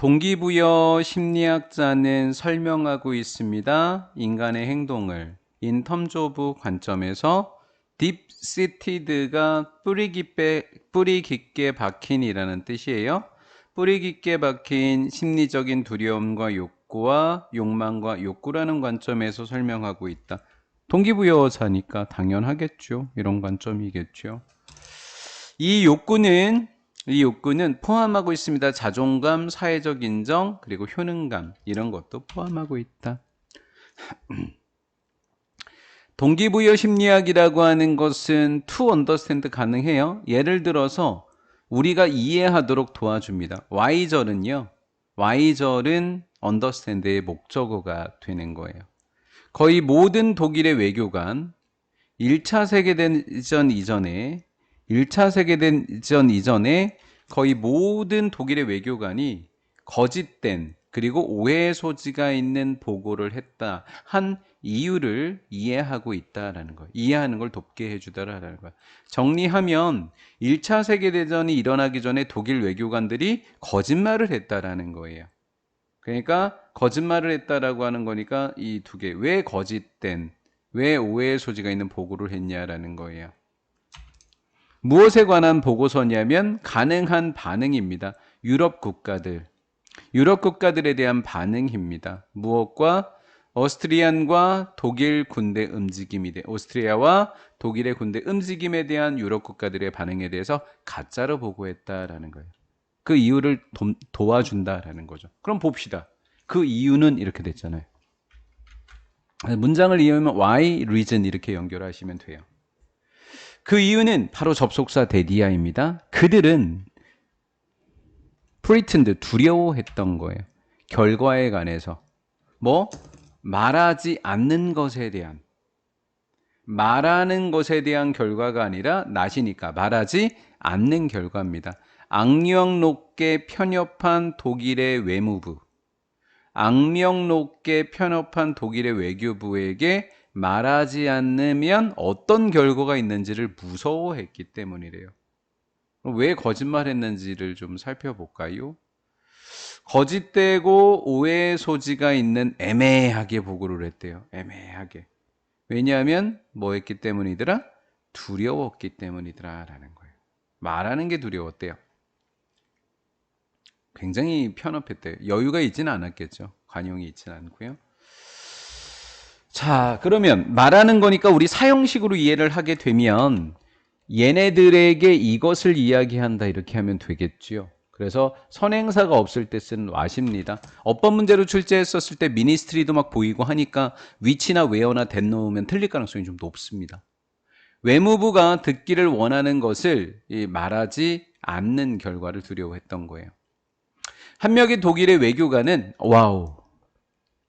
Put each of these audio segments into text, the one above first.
동기부여 심리학자는 설명하고 있습니다. 인간의 행동을 in terms of 관점에서 deep-seated가 뿌리 깊게 박힌이라는 뜻이에요. 뿌리 깊게 박힌 심리적인 두려움과 욕구와 욕망과 욕구라는 관점에서 설명하고 있다. 동기부여자니까 당연하겠죠. 이런 관점이겠죠. 이 욕구는 포함하고 있습니다. 자존감, 사회적 인정, 그리고 효능감 이런 것도 포함하고 있다. 동기부여 심리학이라고 하는 것은 to understand 가능해요. 예를 들어서 우리가 이해하도록 도와줍니다. Y절은요. Y절은 understand의 목적어가 되는 거예요. 거의 모든 독일의 외교관 1차 세계대전 이전에 거의 모든 독일의 외교관이 거짓된 그리고 오해의 소지가 있는 보고를 했다 한 이유를 이해하고 있다라는 거예요. 이해하는 걸 돕게 해주다라는 거예요. 정리하면 1차 세계대전이 일어나기 전에 독일 외교관들이 거짓말을 했다라는 거예요. 그러니까 거짓말을 했다라고 하는 거니까 이 두 개, 왜 거짓된, 왜 오해의 소지가 있는 보고를 했냐라는 거예요. 무엇에 관한 보고서냐면 가능한 반응입니다. 유럽 국가들에 대한 반응입니다. 무엇과? 오스트리아와 독일 군대 오스트리아와 독일의 군대 움직임에 대한 유럽 국가들의 반응에 대해서 가짜로 보고했다라는 거예요. 그 이유를 도와준다라는 거죠. 그럼 봅시다. 그 이유는 이렇게 됐잖아요. 문장을 이해하면 why, reason 이렇게 연결하시면 돼요. 그 이유는 바로 접속사 데디아입니다. 그들은 pretend, 두려워했던 거예요. 결과에 관해서. 말하지 않는 것에 대한. 말하는 것에 대한 결과가 아니라 낫이니까 말하지 않는 결과입니다. 악명 높게 편협한 독일의 외무부. 악명 높게 편협한 독일의 외교부에게 말하지 않으면 어떤 결과가 있는지를 무서워했기 때문이래요. 왜 거짓말했는지를 좀 살펴볼까요? 거짓되고 오해의 소지가 있는 애매하게 보고를 했대요. 애매하게. 왜냐하면 뭐 했기 때문이더라? 두려웠기 때문이더라라는 거예요. 말하는 게 두려웠대요. 굉장히 편협했대요. 여유가 있지는 않았겠죠. 관용이 있지는 않고요. 자, 그러면 말하는 거니까 우리 사형식으로 이해를 하게 되면 얘네들에게 이것을 이야기한다 이렇게 하면 되겠지요. 그래서 선행사가 없을 때 쓰는 what입니다. 어법 문제로 출제했었을 때 미니스트리도 막 보이고 하니까 위치나 웨어나 that 놓으면 틀릴 가능성이 좀 높습니다. 외무부가 듣기를 원하는 것을 말하지 않는 결과를 두려워했던 거예요. 한 명의 독일의 외교관은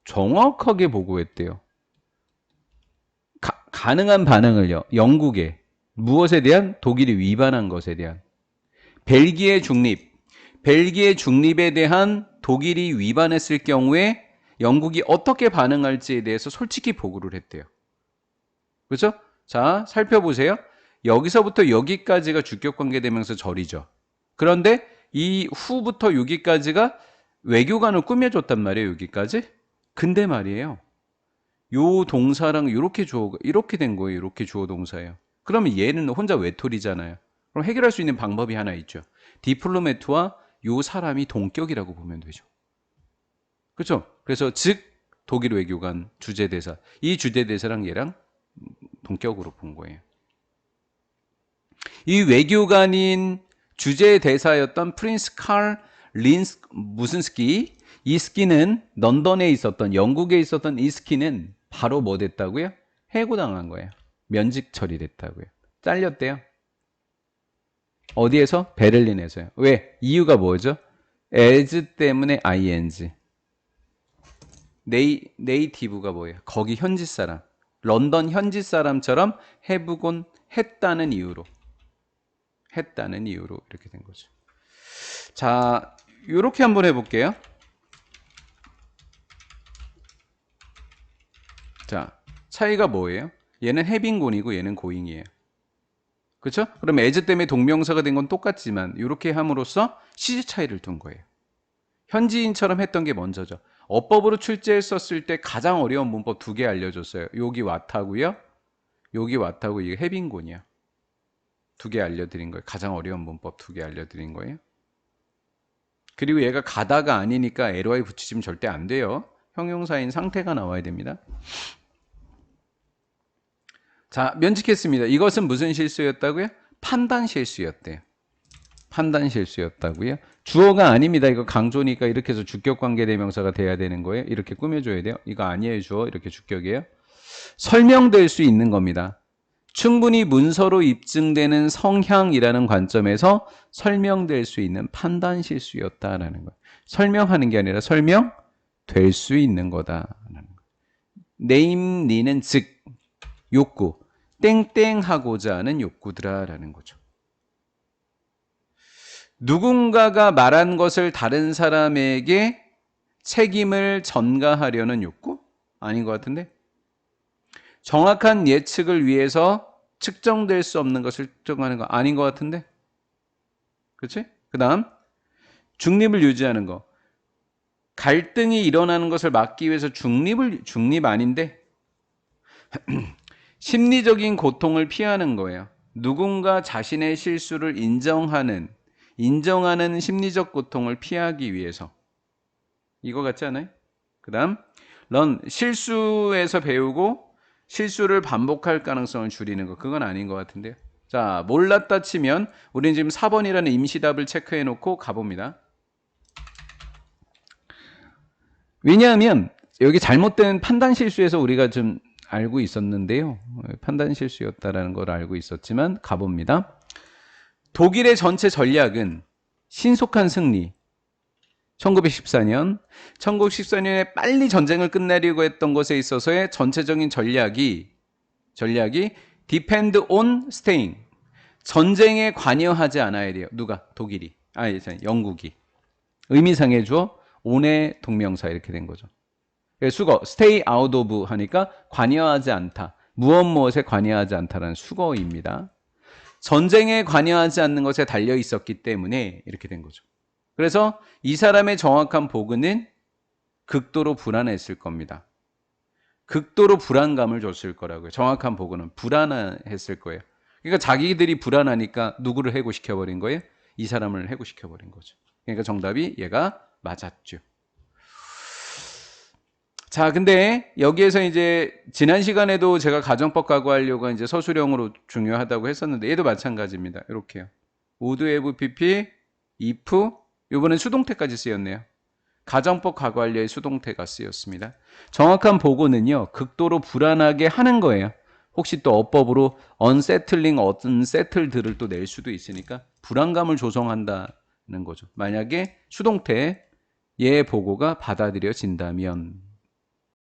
정확하게 보고했대요. 가능한 반응을요. 영국에 무엇에 대한? 독일이 위반한 것에 대한. 벨기에 중립에 대한 독일이 위반했을 경우에 영국이 어떻게 반응할지에 대해서 솔직히 보고를 했대요. 그렇죠? 자, 살펴보세요. 여기서부터 여기까지가 주격관계대명사 절이죠. 그런데 이 후부터 여기까지가 외교관을 꾸며줬단 말이에요. 여기까지. 근데 말이에요. 요 동사랑 이렇게 된 거예요. 이렇게 주어 동사예요. 그러면 얘는 혼자 외톨이잖아요. 그럼 해결할 수 있는 방법이 하나 있죠. 디플로매트와 요 사람이 동격이라고 보면 되죠. 그렇죠? 그래서 즉 독일 외교관 주재대사, 이 주재대사랑 얘랑 동격으로 본 거예요. 이 외교관인 주재대사였던 프린스 칼 무슨스키, 이 스키는 런던에 있었던, 영국에 있었던 이 스키는 바로 뭐 됐다고요? 해고당한 거예요. 면직 처리됐다고요. 잘렸대요. 어디에서? 베를린에서요. 왜? 이유가 뭐죠? as 때문에 ing. 네이티브가 뭐예요? 거기 현지 사람. 런던 현지 사람처럼 해보곤 했다는 이유로 이렇게 된 거죠. 자, 이렇게 한번 해볼게요. 자, 차이가 뭐예요? 얘는 having곤이고 얘는 going이에요. 그렇죠? 그럼 as 때문에 동명사가 된 건 똑같지만 이렇게 함으로써 시제 차이를 둔 거예요. 현지인처럼 했던 게 먼저죠. 어법으로 출제했었을 때 가장 어려운 문법 2개 알려줬어요. 여기 왓하고요. 여기 왓하고 이게 해빙곤이야. 2개 알려드린 거예요. 가장 어려운 문법 2개 알려드린 거예요. 그리고 얘가 가다가 아니니까 ly 붙이시면 절대 안 돼요. 형용사인 상태가 나와야 됩니다. 자, 면직했습니다. 이것은 무슨 실수였다고요? 판단 실수였대요. 판단 실수였다고요? 주어가 아닙니다. 이거 강조니까 이렇게 해서 주격 관계 대명사가 돼야 되는 거예요. 이렇게 꾸며줘야 돼요. 이거 아니에요. 주어. 이렇게 주격이에요. 설명될 수 있는 겁니다. 충분히 문서로 입증되는 성향이라는 관점에서 설명될 수 있는 판단 실수였다라는 거예요. 설명하는 게 아니라 설명될 수 있는 거다라는 거예요. 네임리는 즉 욕구, 땡땡하고자 하는 욕구들아라는 거죠. 누군가가 말한 것을 다른 사람에게 책임을 전가하려는 욕구? 아닌 것 같은데? 정확한 예측을 위해서 측정될 수 없는 것을 측정하는 거 아닌 것 같은데? 그렇지? 그 다음 중립을 유지하는 거. 갈등이 일어나는 것을 막기 위해서 중립 아닌데? 심리적인 고통을 피하는 거예요. 누군가 자신의 실수를 인정하는 심리적 고통을 피하기 위해서. 이거 같지 않아요? 그 다음 실수에서 배우고 실수를 반복할 가능성을 줄이는 거. 그건 아닌 것 같은데요. 자, 몰랐다 치면 우리는 지금 4번이라는 임시답을 체크해 놓고 가봅니다. 왜냐하면 여기 잘못된 판단 실수에서 우리가 좀 알고 있었는데요. 판단 실수였다라는 걸 알고 있었지만 가봅니다. 독일의 전체 전략은 신속한 승리. 1914년에 빨리 전쟁을 끝내려고 했던 것에 있어서의 전체적인 전략이 depend on staying. 전쟁에 관여하지 않아야 돼요. 누가? 독일이. 영국이. 의미상의 주어, on의 동명사 이렇게 된 거죠. 수거, stay out of 하니까 관여하지 않다. 무엇에 관여하지 않다라는 수거입니다. 전쟁에 관여하지 않는 것에 달려 있었기 때문에 이렇게 된 거죠. 그래서 이 사람의 정확한 보고는 극도로 불안했을 겁니다. 극도로 불안감을 줬을 거라고요. 정확한 보고는 불안했을 거예요. 그러니까 자기들이 불안하니까 누구를 해고시켜버린 거예요? 이 사람을 해고시켜버린 거죠. 그러니까 정답이 얘가 맞았죠. 자, 근데 여기에서 이제 지난 시간에도 제가 가정법 가구하려고 이제 서술형으로 중요하다고 했었는데 얘도 마찬가지입니다. 이렇게요. would have pp, if, 이번엔 수동태까지 쓰였네요. 가정법 가구하려의 수동태가 쓰였습니다. 정확한 보고는요, 극도로 불안하게 하는 거예요. 혹시 또 어법으로 unsettling, unsettled를 또 낼 수도 있으니까 불안감을 조성한다는 거죠. 만약에 수동태의 보고가 받아들여진다면